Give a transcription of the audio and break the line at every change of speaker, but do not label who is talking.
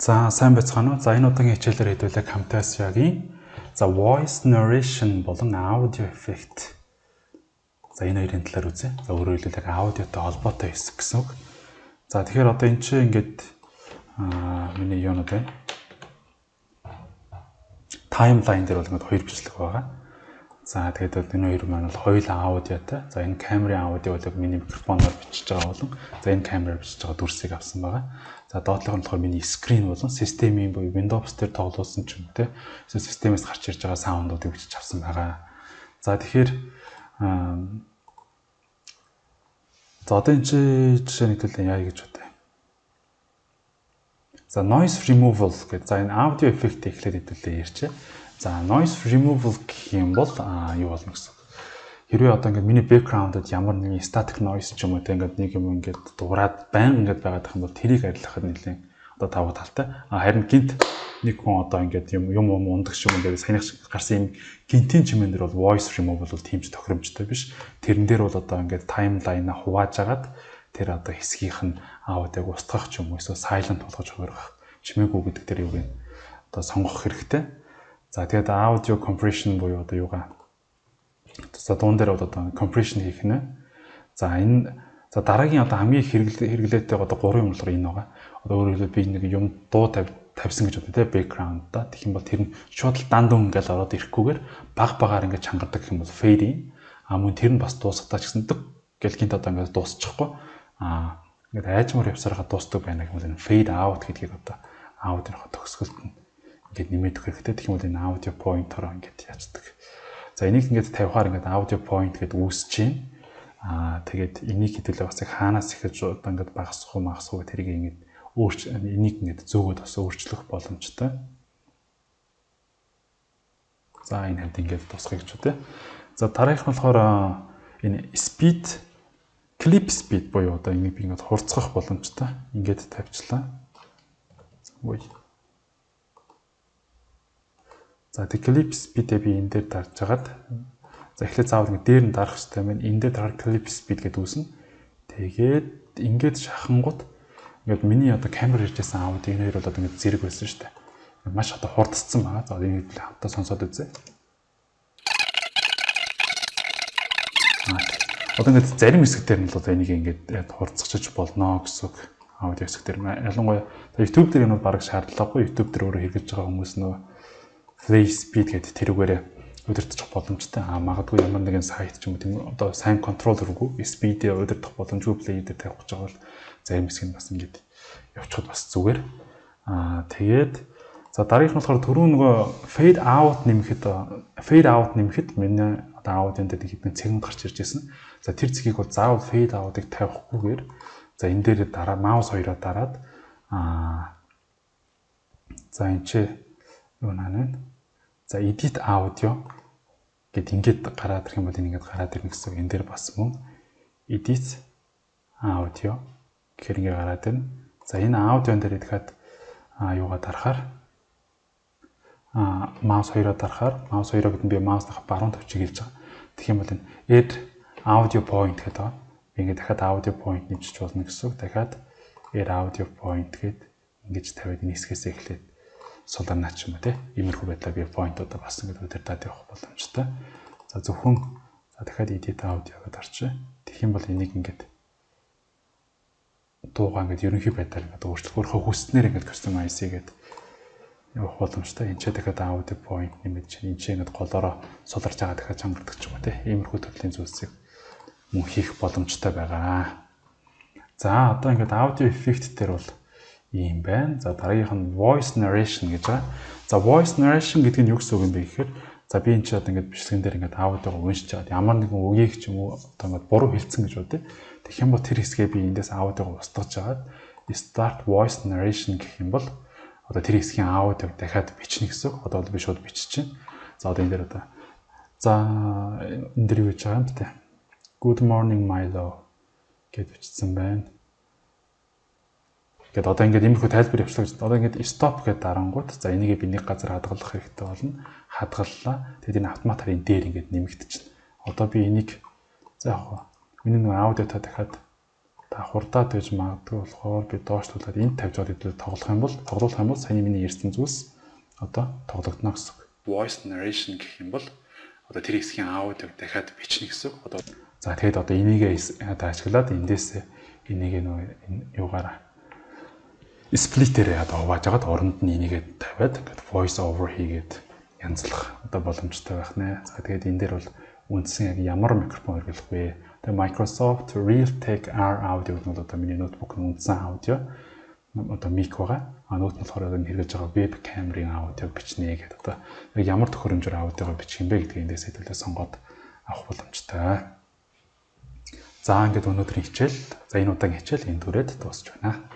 За сайн байцгаана уу. За энэ удаагийн хичээлээр хэдүүлээ Camtasiaгийн voice narration болон audio effect. За энэ хоёрын талаар үзье. За өөрөөр хэлбэл аудиотой холбоотой хэсэг гэсэн үг. За тэгэхээр одоо энэ чинь ингээд миний юунод байна. Таймлайн дээр бол ингээд хоёр бичлэг байгаа. За тэгээд энэ хоёр маань бол хоёулаа аудиотой. За энэ камерын аудио бол миний микрофоноор бичиж байгаа болон за энэ камераар бичиж байгаа дүрсийг авсан байгаа. За доотлох нь болохоор миний скрин болон системийн буюу Windows дээр тоглуулсан ч юм уу те. Эсвэл системээс гарч ирж байгаа саундуудыг бичиж авсан байгаа. За тэгэхээр за одоо энэ жишээ нэгтлээ яа гэж бодъё. За noise removal гэдэг. За энэ audio effect эхлээд хэдүүлээ ярьчээ. За noise removal гэх юм бол юу болно гэсэн. Хэрвээ одоо ингээд миний background-д ямар нэгэн static noise ч юм уу те ингээд нэг юм ингээд дуурайд байнга ингээд байгаад байх юм бол тэрийг арилгахад нэлээд одоо тавга талтай. Харин гинт нэг хүн одоо ингээд юм ундаг шиг ингээд саяных гарсан юм гинтийн чимэн дээр бол voice removal бол тийм ч тохиромжтой биш. Тэрэн дээр бол одоо ингээд timeline-а хувааж агаад тэр одоо хэсгийнх нь аудиог устгах ч юм уу эсвэл silent болгож хувиргах чимээгүй гэдэг дээр юу вэ? Одоо сонгох хэрэгтэй. За тэгээд audio compression буюу одоо юугаа за дуун дээр одоо compression хийх нэ. За энэ за дараагийн одоо хамгийн хэрэглээтэй одоо 3 юм болохоор энэ байгаа. Одоо өөрөөр хэлбэл би нэг юм дуу тавьсан гэж бодъё те background да. Тэгэх юм бол тэр нь шууд дандун ингээл ороод ирэхгүйгээр баг багаар ингээд чангардаг гэх юм бол fade in. Мөн тэр нь бас дуусгатаа ч гэсэн гэл гинт одоо ингээд дуусчихгүй. Ингээд айжмаар явсараа дуустдаг байна гэх юм бол энэ fade out гэдгийг одоо аудиогоо төгсгөлт нь ингээд нэмэгдэх хэрэгтэй. Тэгэх юм бол энэ audio point-ороо ингээд яацдаг. За энийг ингээд тавихаар ингээд audio point гэдэг үүсэж байна. Тэгээд энийг хэдүүлээ бас хаанаас эхэлж одоо ингээд багасах уу тэрийг ингээд энийг ингээд зөөгөөд бас өөрчлөх боломжтой. За энэ хамт ингээд тусгая гэж үү. За дараагийнх нь болохоор энэ speed clip speed буюу одоо энийг би ингээд хурцгах боломжтой. Ингээд тавьчлаа. За тэг clip speed-ийг би энэ дээр дарж агаад за эхлээд заавал ингэ дээр нь дарах хэрэгтэй байна. Энэ дээр дарах clip speed гэдэг үүснэ. Тэгээд ингээд шахангууд ингээд миний одоо камер иржсэн аудио энэ хоёр бол одоо ингэ зэрэг байсан шүү дээ. Маш одоо хурдцсан байгаа. За энийг хамтаа сонсоод үзье. Одоо ингэ зарим хэсгээр нь л одоо энийг ингээд хурцгачиж болно гэсэн үг. Аудио хэсгээр ялангуяа YouTube дээр энэ бол бараг шаардлагагүй. YouTube дээр өөрөө хэрэглэж байгаа хүмүүс нөө play speed гэдэг тэрүүгээрээ удирдах боломжтой. Магадгүй ямар нэгэн сайт ч юм уу тийм одоо сайн контроллергүй speed-ийг удирдах боломжгүй play дээр тавих гэж байгаа бол зарим хэсэг нь бас ингэж явчихад бас зүгээр. Тэгээд за дараагийнх нь болохоор түрүү нөгөө fade out нэмэхэд миний одоо аудионд хэдэн цэгмэд гарч ирж байсан. За тэр цэгийг бол заавал fade out-ыг тавихгүйгээр за энэ дээр дараа маус хоёроо дараад за энэ чи юу наа за edit audio гэд ингээд гараад ирэх юм бол ингээд гараад ирнэ гэсэн. Энэ дээр бас мөн edit audio гэхээр ингээд гараад ирнэ. За энэ аудион дээр идэхэд юугаа дарахаар маус хоёроо дарахаар маус хоёроо гэдэг нь би маусныхаа баруун тавчиг хэлж байгаа. Тэгэх юм бол энэ add audio point гэдэг байгаа. Ингээд дахиад audio point нэмжиж болно гэсэн. Дахиад add audio point гэд ингэж тавиад энэ хэсгээс эхлээд суларнаа ч юм уу те иймэрхүү байдлаар би point-удаа бас ингэ удирдаад явах боломжтой. За зөвхөн за дахиад edit audio-г дарчээ. Тэгэх юм бол энийг ингээд дуугаа ингээд ерөнхий байдлаар ингээд өөрчлөх өөрөө хүснээр ингээд customize хийгээд явах боломжтой. Энд ч дахиад audio point нэмэж чинь энэ чинь ингээд голоороо суларч байгаа дахиад чангардаг ч юм уу те иймэрхүү төрлийн зүйлсийг мөн хийх боломжтой байгаа. За одоо ингээд audio effect дээр бол ийм байна. За дараагийнх нь voice narration гэж байгаа. За voice narration гэдэг нь юу гэсэн үг юм бэ гэхээр за би энэ ч одоо ингээд бичлэгэн дээр ингээд аудиог уншиж чаад ямар нэгэн үгийг ч юм уу одоо ингээд буруу хэлсэн гэж бодъё. Тэгэх юм бол тэр хэсгээ би эндээс аудиог устгаж агаад start voice narration гэх юм бол одоо тэр хэсгийн аудиог дахиад бичнэ гэсэн үг. Одоо би шууд бичиж чинь. За одоо энэ дээр одоо за энэ дээр юу гэж байгаа юм бэ? Good morning my love гэж бичсэн байна. Гэт одоо ингээд иймэрхүү тайлбар явуулах гэж одоо ингээд stop гэдэг дарангууд за энийг би нэг газар хадгалах хэрэгтэй болно. Хадгаллаа. Тэгээд энэ автоматар энэ дээр ингээд нэмэгдчихнэ. Одоо би энийг за яг миний нэг аудио та дахиад та хурдаад байж магадгүй болохоор би доошлуулад энд тавьж аваад хэдүүл тоглох юм бол саяны миний ярьсан зүйлс одоо тоглогдно гэсэн. Voice narration гэх юм бол одоо тэр хэсгийн аудиог дахиад бичнэ гэсэн. Одоо за тэгэхэд одоо энийгээ одоо ашиглаад эндээс энийг юугаар сплиттерээ одоо хувааж агаад оронд нь энийгээ тавиад ингээд voice over хийгээд янзлах одоо боломжтой байх нэ. За тэгээд энэ дээр бол үндсэн яг ямар микрофон хэрэглэх вэ? Тэгээд Microsoft Realtek R audio гэдэг нь одоо миний ноутбукны үндсэн аудио одоо мик байгаа. Нүүт нь болохоор энэ хэрэглэж байгаа веб камерын аудиог бичнэ гэдэг. Одоо яг ямар төхөөрөмжөөр аудиогоо бичих юм бэ гэдгийг эндээс хэдүүлээ сонгоод авах боломжтой. За ингээд өнөөдрийн хичээл, за энэ удаагийн хичээл энэ түрээд дуусч байна.